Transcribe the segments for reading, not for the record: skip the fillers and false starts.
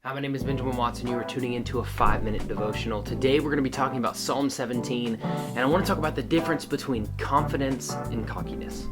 Hi, my name is Benjamin Watson. You are tuning into a 5-minute devotional. Today we're going to be talking about Psalm 17, and I want to talk about the difference between confidence and cockiness.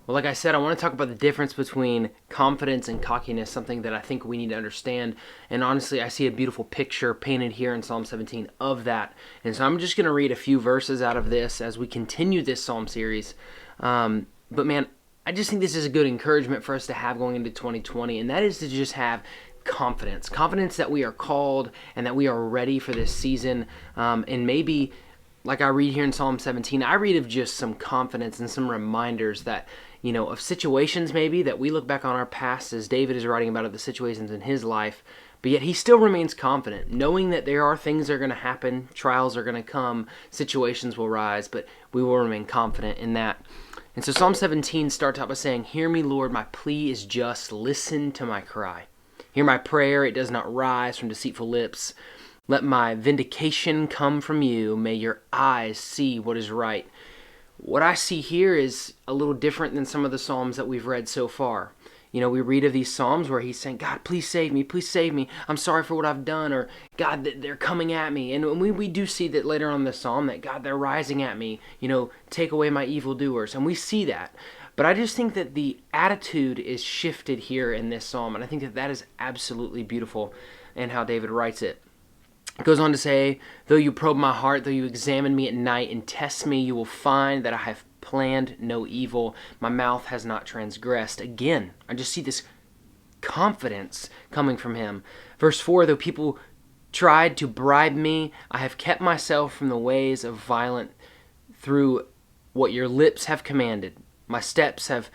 Well, like I said, I want to talk about the difference between confidence and cockiness, something that I think we need to understand. And honestly, I see a beautiful picture painted here in Psalm 17 of that. And so I'm just going to read a few verses out of this as we continue this Psalm series. But man, I just think this is a good encouragement for us to have going into 2020, and that is to just have confidence that we are called and that we are ready for this season. And maybe, like I read here in Psalm 17, I read of just some confidence and some reminders that, of situations maybe that we look back on our past, as David is writing about the situations in his life, but yet he still remains confident, knowing that there are things that are going to happen, trials are going to come, situations will rise, but we will remain confident in that. And so Psalm 17 starts out by saying, "Hear me, Lord, my plea is just, listen to my cry. Hear my prayer, it does not rise from deceitful lips. Let my vindication come from you. May your eyes see what is right." What I see here is a little different than some of the Psalms that we've read so far. We read of these Psalms where he's saying, "God, please save me. I'm sorry for what I've done," or "God, they're coming at me." And we do see that later on in the Psalm that, "God, they're rising at me, take away my evildoers." And we see that. But I just think that the attitude is shifted here in this Psalm, and I think that that is absolutely beautiful in how David writes it. It goes on to say, "Though you probe my heart, though you examine me at night and test me, you will find that I have planned no evil. My mouth has not transgressed." Again, I just see this confidence coming from him. Verse 4, "Though people tried to bribe me, I have kept myself from the ways of violence through what your lips have commanded. My steps have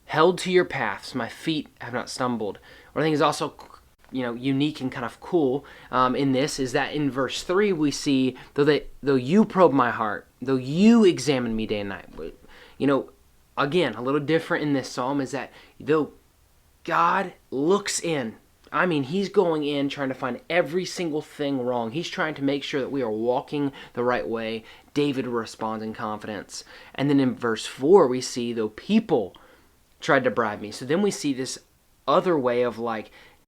held to your paths. My feet have not stumbled." What I think is also unique and kind of cool in this is that in verse 3 we see, though you probe my heart, though you examine me day and night. Again, a little different in this psalm is that though God looks in, he's going in trying to find every single thing wrong. He's trying to make sure that we are walking the right way. David responds in confidence. And then in verse 4 we see, though people tried to bribe me. So then we see this other way of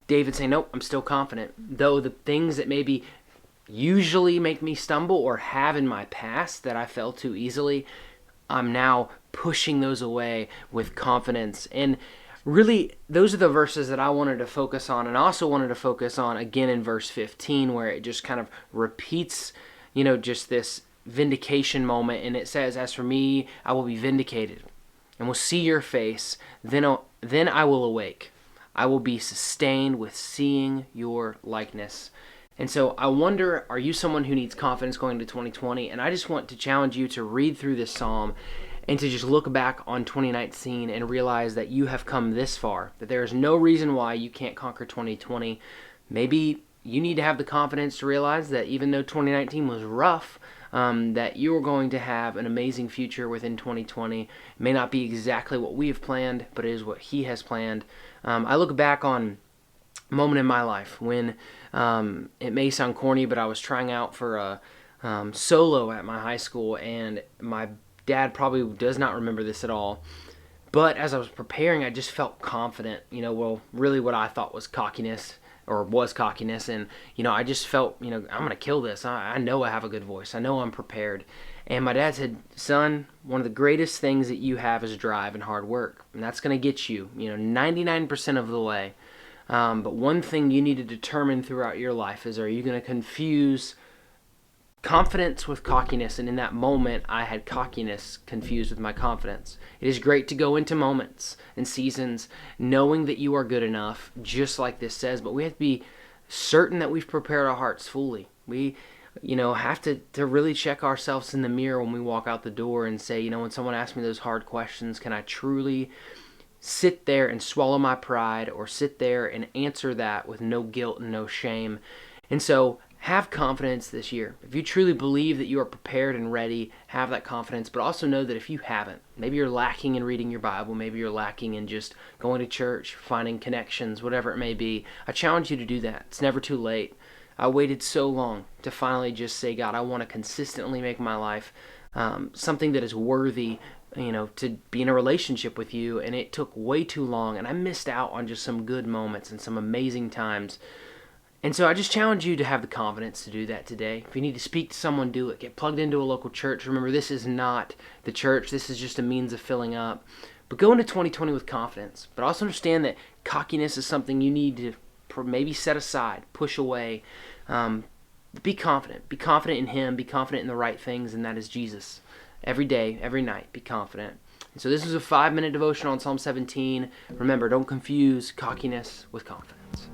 David saying, "Nope, I'm still confident. Though the things that maybe usually make me stumble or have in my past that I fell too easily, I'm now pushing those away with confidence." And really, those are the verses that I wanted to focus on, and I also wanted to focus on again in verse 15, where it just kind of repeats, just this vindication moment. And it says, "As for me, I will be vindicated and will see your face. Then I will awake. I will be sustained with seeing your likeness." And so I wonder, are you someone who needs confidence going into 2020? And I just want to challenge you to read through this psalm and to just look back on 2019 and realize that you have come this far, that there is no reason why you can't conquer 2020. Maybe you need to have the confidence to realize that even though 2019 was rough, that you are going to have an amazing future within 2020. It may not be exactly what we have planned, but it is what He has planned. I look back on a moment in my life when it may sound corny, but I was trying out for a solo at my high school, and my dad probably does not remember this at all. But as I was preparing, I just felt confident, really what I thought was cockiness. And I just felt, I'm gonna kill this. I know I have a good voice. I know I'm prepared. And my dad said, "Son, one of the greatest things that you have is drive and hard work, and that's gonna get you 99% of the way. But one thing you need to determine throughout your life is, are you gonna confuse confidence with cockiness?" And in that moment, I had cockiness confused with my confidence. It is great to go into moments and seasons knowing that you are good enough, just like this says, but we have to be certain that we've prepared our hearts fully. We have to really check ourselves in the mirror when we walk out the door and say, when someone asks me those hard questions, can I truly sit there and swallow my pride, or sit there and answer that with no guilt and no shame? And so have confidence this year. If you truly believe that you are prepared and ready, have that confidence, but also know that if you haven't, maybe you're lacking in reading your Bible, maybe you're lacking in just going to church, finding connections, whatever it may be, I challenge you to do that. It's never too late. I waited so long to finally just say, God, I want to consistently make my life something that is worthy, to be in a relationship with you. And it took way too long, and I missed out on just some good moments and some amazing times. And so I just challenge you to have the confidence to do that today. If you need to speak to someone, do it. Get plugged into a local church. Remember, this is not the church. This is just a means of filling up. But go into 2020 with confidence. But also understand that cockiness is something you need to maybe set aside, push away. Be confident. Be confident in Him. Be confident in the right things, and that is Jesus. Every day, every night, be confident. And so this was a 5-minute devotional on Psalm 17. Remember, don't confuse cockiness with confidence.